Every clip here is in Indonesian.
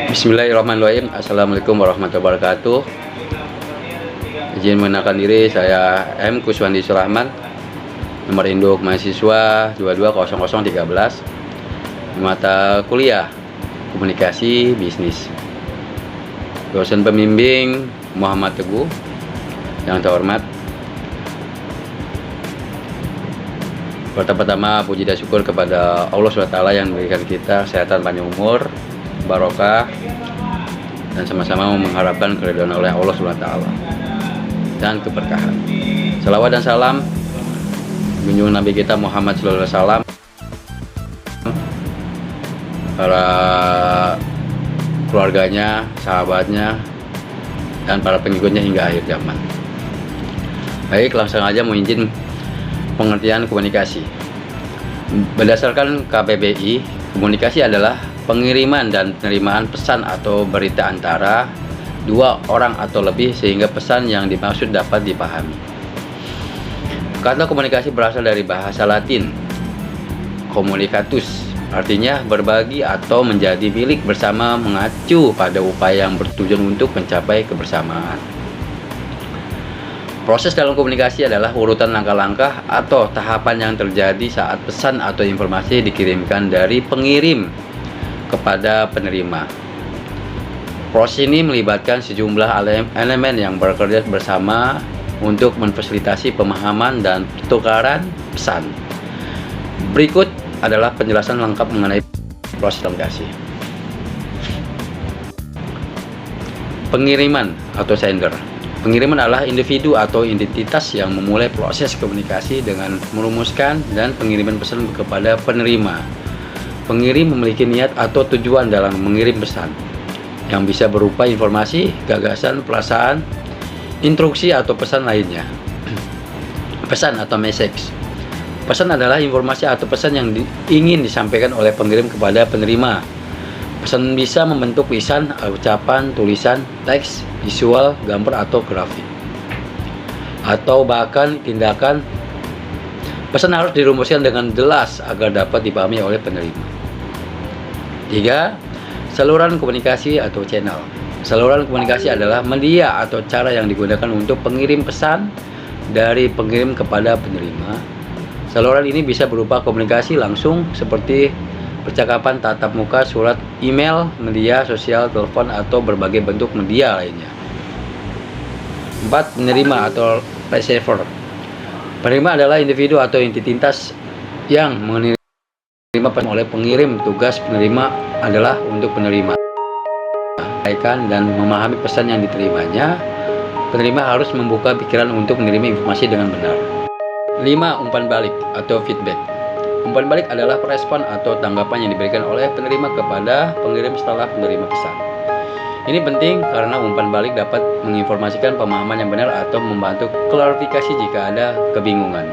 Bismillahirrahmanirrahim. Assalamualaikum warahmatullahi wabarakatuh. Izin mengenalkan diri, saya M. Kuswandi Surahman, nomor induk mahasiswa 220013, mata kuliah komunikasi bisnis. Dosen pembimbing Muhammad Teguh. Yang terhormat, pertama-tama puji dan syukur kepada Allah SWT yang memberikan kita kesehatan panjang umur, barokah, dan sama-sama mengharapkan keridhaan oleh Allah SWT dan keberkahan. Salawat dan salam junjungan Nabi kita Muhammad SAW, para keluarganya, sahabatnya, dan para pengikutnya hingga akhir zaman. Baik, langsung aja mau izin pengertian komunikasi. Berdasarkan KBBI, komunikasi adalah pengiriman dan penerimaan pesan atau berita antara dua orang atau lebih sehingga pesan yang dimaksud dapat dipahami. Kata komunikasi berasal dari bahasa Latin communicatus, artinya berbagi atau menjadi milik bersama, mengacu pada upaya yang bertujuan untuk mencapai kebersamaan. Proses dalam komunikasi adalah urutan langkah-langkah atau tahapan yang terjadi saat pesan atau informasi dikirimkan dari pengirim kepada penerima. Proses ini melibatkan sejumlah elemen yang bekerja bersama untuk memfasilitasi pemahaman dan pertukaran pesan. Berikut adalah penjelasan lengkap mengenai proses komunikasi. Pengiriman atau sender. Pengiriman adalah individu atau identitas yang memulai proses komunikasi dengan merumuskan dan pengiriman pesan kepada penerima. Pengirim memiliki niat atau tujuan dalam mengirim pesan, yang bisa berupa informasi, gagasan, perasaan, instruksi, atau pesan lainnya. Pesan atau message. Pesan adalah informasi atau pesan yang ingin disampaikan oleh pengirim kepada penerima. Pesan bisa membentuk lisan, ucapan, tulisan, teks, visual, gambar, atau grafik, atau bahkan tindakan. Pesan harus dirumuskan dengan jelas agar dapat dipahami oleh penerima. 3. Saluran komunikasi atau channel. Saluran komunikasi adalah media atau cara yang digunakan untuk pengirim pesan dari pengirim kepada penerima. Saluran ini bisa berupa komunikasi langsung seperti percakapan tatap muka, surat, email, media sosial, telepon, atau berbagai bentuk media lainnya. 4. Penerima atau receiver. Penerima adalah individu atau entitas yang menerima pesan oleh pengirim. Tugas penerima adalah untuk penerima dan memahami pesan yang diterimanya. Penerima harus membuka pikiran untuk menerima informasi dengan benar. 5. Umpan balik atau feedback. Umpan balik adalah respon atau tanggapan yang diberikan oleh penerima kepada pengirim setelah menerima pesan. Ini penting karena umpan balik dapat menginformasikan pemahaman yang benar atau membantu klarifikasi jika ada kebingungan.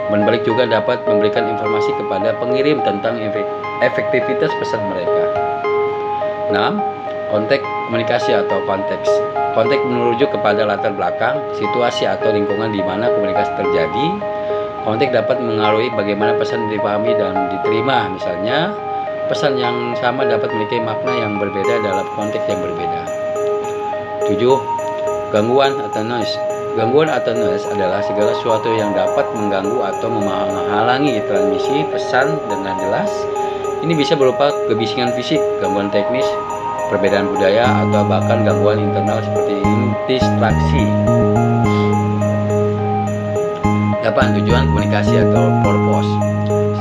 Umpan balik juga dapat memberikan informasi kepada pengirim tentang efektivitas pesan mereka. 6. Konteks komunikasi atau konteks. Konteks merujuk kepada latar belakang, situasi atau lingkungan di mana komunikasi terjadi. Konteks dapat mengaruhi bagaimana pesan dipahami dan diterima. Misalnya, pesan yang sama dapat memiliki makna yang berbeda dalam konteks yang berbeda. 7. Gangguan atau noise. Gangguan atau noise adalah segala sesuatu yang dapat mengganggu atau menghalangi transmisi pesan dengan jelas. Ini bisa berupa kebisingan fisik, gangguan teknis, perbedaan budaya, atau bahkan gangguan internal seperti distraksi. 8. Tujuan komunikasi atau purpose.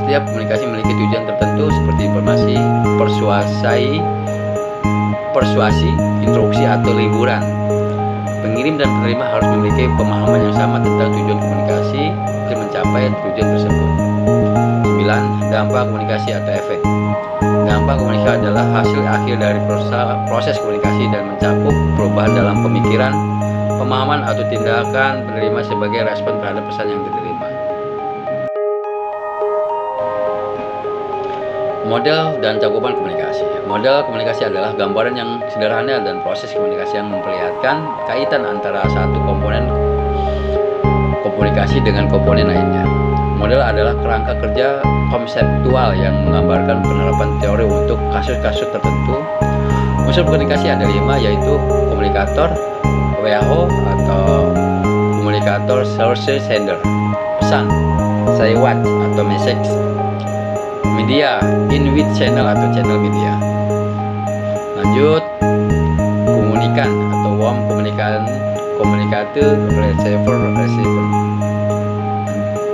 Setiap komunikasi memiliki tujuan tertentu seperti informasi, persuasi, instruksi, atau liburan. Pengirim dan penerima harus memiliki pemahaman yang sama tentang tujuan komunikasi untuk mencapai tujuan tersebut. 9. Dampak komunikasi atau efek. Dampak komunikasi adalah hasil akhir dari proses komunikasi dan mencakup perubahan dalam pemikiran, pemahaman, atau tindakan penerima sebagai respon terhadap pesan yang diterima. Model dan cakupan komunikasi. Model komunikasi adalah gambaran yang sederhana dan proses komunikasi yang memperlihatkan kaitan antara satu komponen komunikasi dengan komponen lainnya. Model adalah kerangka kerja konseptual yang menggambarkan penerapan teori untuk kasus-kasus tertentu. Unsur komunikasi ada 5, yaitu komunikator, WHO atau komunikator source sender, pesan, say what atau message, media, in with channel atau channel media. Lanjut, komunikan atau warm komunikator, receiver.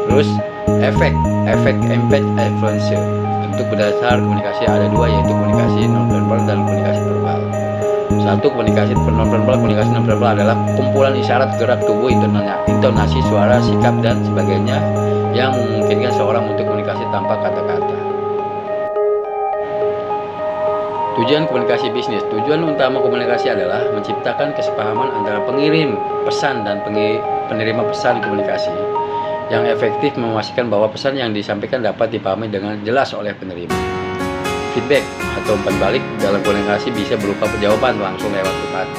Terus efek, impact, influencer. Bentuk berdasar komunikasi ada 2, yaitu komunikasi nonverbal dan komunikasi verbal. Satu, komunikasi nonverbal. Komunikasi nonverbal adalah kumpulan isyarat, gerak tubuh, intonasi suara, sikap dan sebagainya yang memungkinkan seorang untuk komunikasi tanpa kata-kata. Tujuan komunikasi bisnis. Tujuan utama komunikasi adalah menciptakan kesepahaman antara pengirim pesan dan penerima pesan komunikasi yang efektif, memastikan bahwa pesan yang disampaikan dapat dipahami dengan jelas oleh penerima. Feedback atau umpan balik dalam komunikasi bisa berupa jawaban langsung lewat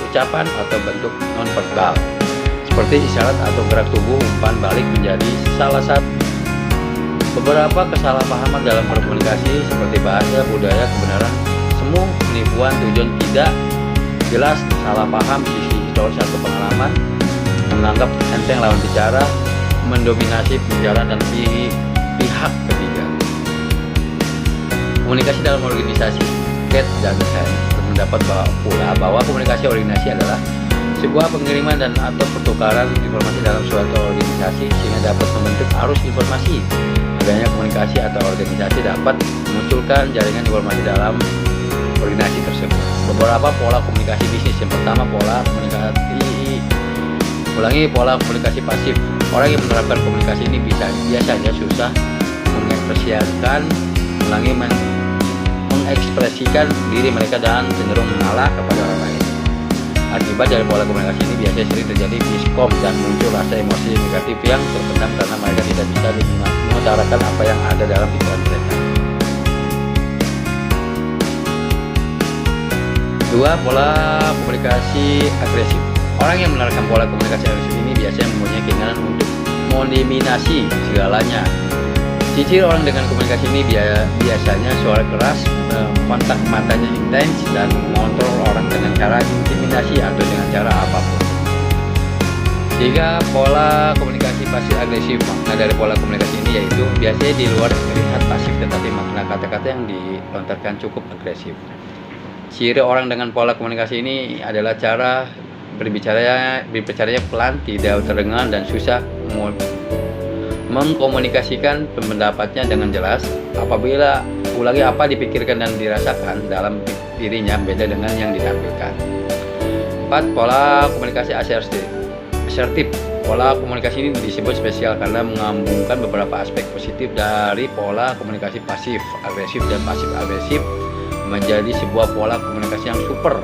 ucapan atau bentuk non-verbal seperti isyarat atau gerak tubuh. Umpan balik menjadi salah satu. Beberapa kesalahpahaman dalam berkomunikasi seperti bahasa, budaya, kebenaran, semu, penipuan, tujuan tidak jelas, salah paham, sisi historis atau pengalaman, menganggap enteng lawan bicara, mendominasi pembicaraan dan pihak ketiga. Komunikasi dalam organisasi. Gates dan Sen berpendapat bahwa komunikasi organisasi adalah sebuah pengiriman dan atau pertukaran informasi dalam suatu organisasi sehingga dapat membentuk arus informasi. Adanya komunikasi atau organisasi dapat memunculkan jaringan informasi dalam organisasi tersebut. Beberapa pola komunikasi bisnis. Yang pertama, pola komunikasi pasif. Orang yang menerapkan komunikasi ini biasanya susah mengekspresikan diri mereka dan cenderung mengalah kepada orang lain. Akibat dari pola komunikasi ini biasanya sering terjadi miskom dan muncul rasa emosi negatif yang terpendam karena mereka tidak bisa mengutarakan apa yang ada dalam pikiran mereka. 2. Pola komunikasi agresif. Orang yang menerapkan pola komunikasi agresif ini biasanya mempunyai keinginan untuk mendominasi segalanya. Ciri orang dengan komunikasi ini biasanya suara keras, kontak matanya intens, dan mengontrol orang dengan cara intimidasi atau dengan cara apapun. 3. Pola komunikasi pasif agresif. Makna dari pola komunikasi ini yaitu biasanya di luar terlihat pasif, tetapi makna kata-kata yang dilontarkan cukup agresif. Ciri orang dengan pola komunikasi ini adalah cara berbicaranya pelan, tidak terdengar, dan susah mengkomunikasikan pendapatnya dengan jelas. Apabila ulangi apa dipikirkan dan dirasakan dalam dirinya beda dengan yang ditampilkan. 4. Pola komunikasi asertif. Pola komunikasi ini disebut spesial karena menggabungkan beberapa aspek positif dari pola komunikasi pasif agresif dan pasif agresif menjadi sebuah pola komunikasi yang super.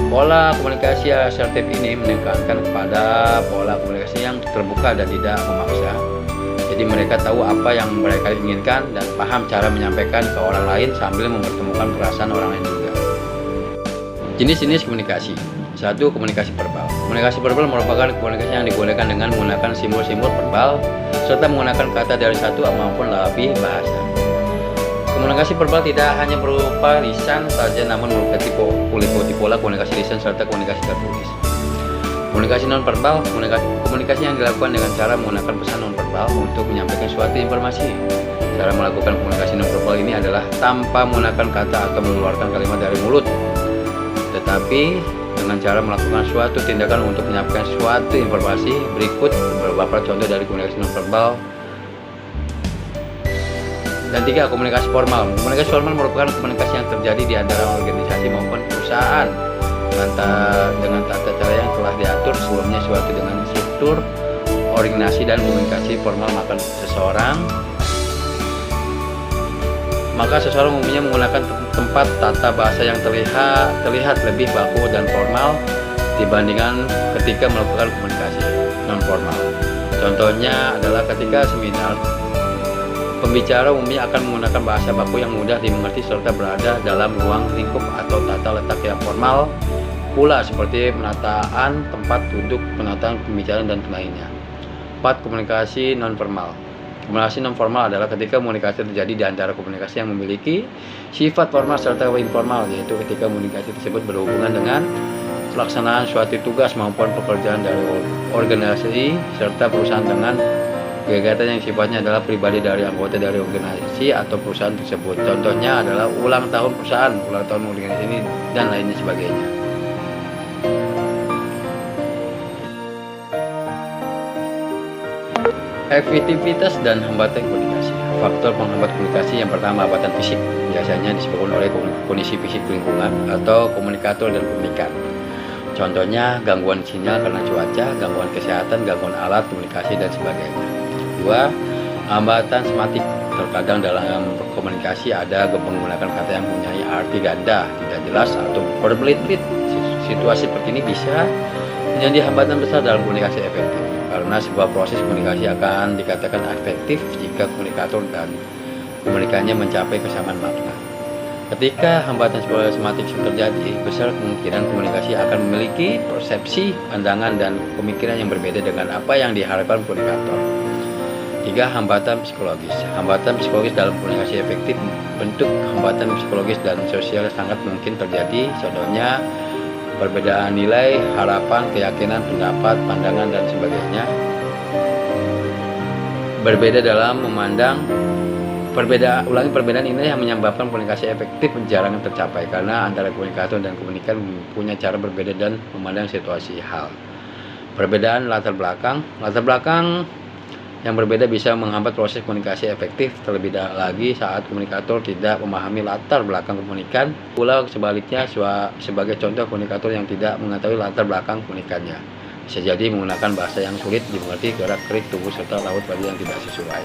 Pola komunikasi asertif ini menekankan kepada pola komunikasi yang terbuka dan tidak memaksa. Jadi mereka tahu apa yang mereka inginkan dan paham cara menyampaikan ke orang lain sambil mempertemukan perasaan orang lain juga. Jenis-jenis komunikasi. 1. Komunikasi verbal. Komunikasi verbal merupakan komunikasi yang digunakan dengan menggunakan simbol-simbol verbal serta menggunakan kata dari satu maupun lebih bahasa. Komunikasi verbal tidak hanya berupa lisan saja, namun meliputi pola komunikasi lisan serta komunikasi tertulis. Komunikasi nonverbal, komunikasi yang dilakukan dengan cara menggunakan pesan nonverbal untuk menyampaikan suatu informasi. Cara melakukan komunikasi nonverbal ini adalah tanpa menggunakan kata atau mengeluarkan kalimat dari mulut, tetapi dengan cara melakukan suatu tindakan untuk menyampaikan suatu informasi. Berikut beberapa contoh dari komunikasi nonverbal. Dan 3. Komunikasi formal. Komunikasi formal merupakan komunikasi yang terjadi di antara organisasi maupun perusahaan dengan tata cara yang telah diatur sebelumnya suatu dengan struktur organisasi dan komunikasi formal. Maka seseorang umumnya menggunakan tempat tata bahasa yang terlihat lebih baku dan formal dibandingkan ketika melakukan komunikasi non formal. Contohnya adalah ketika seminar, pembicara umumnya akan menggunakan bahasa baku yang mudah dimengerti serta berada dalam ruang lingkup atau tata letak yang formal pula seperti penataan tempat duduk, penataan pembicaraan, dan lainnya. 4. Komunikasi nonformal. Komunikasi non formal adalah ketika komunikasi terjadi di antara komunikasi yang memiliki sifat formal serta informal, yaitu ketika komunikasi tersebut berhubungan dengan pelaksanaan suatu tugas maupun pekerjaan dari organisasi serta perusahaan dengan kegiatan yang sifatnya adalah pribadi dari anggota dari organisasi atau perusahaan tersebut. Contohnya adalah ulang tahun perusahaan, ulang tahun organisasi ini, dan lainnya sebagainya. Efektivitas dan hambatan komunikasi. Faktor penghambat komunikasi yang pertama, hambatan fisik. Biasanya disebabkan oleh kondisi fisik lingkungan atau komunikator dan komunikan. Contohnya gangguan sinyal karena cuaca, gangguan kesehatan, gangguan alat komunikasi, dan sebagainya. 2. Hambatan sematik. Terkadang dalam komunikasi ada menggunakan kata yang mempunyai arti ganda, tidak jelas, atau berbelit-belit. Situasi seperti ini bisa menjadi hambatan besar dalam komunikasi efektif, karena sebuah proses komunikasi akan dikatakan efektif jika komunikator dan komunikannya mencapai kesamaan makna. Ketika hambatan sematik terjadi, besar kemungkinan komunikasi akan memiliki persepsi, pandangan, dan pemikiran yang berbeda dengan apa yang diharapkan komunikator. 3. Hambatan psikologis. Hambatan psikologis dalam komunikasi efektif. Bentuk hambatan psikologis dan sosial sangat mungkin terjadi, contohnya perbedaan nilai, harapan, keyakinan, pendapat, pandangan, dan sebagainya. Berbeda dalam memandang. Perbedaan ini yang menyebabkan komunikasi efektif jarang tercapai karena antara komunikator dan komunikan punya cara berbeda dan memandang situasi hal. Perbedaan latar belakang. Latar belakang yang berbeda bisa menghambat proses komunikasi efektif, terlebih lagi saat komunikator tidak memahami latar belakang komunikan. Pula sebaliknya, sebagai contoh, komunikator yang tidak mengetahui latar belakang komunikannya bisa jadi menggunakan bahasa yang sulit dimengerti, gerak-gerik tubuh, serta raut wajah yang tidak sesuai.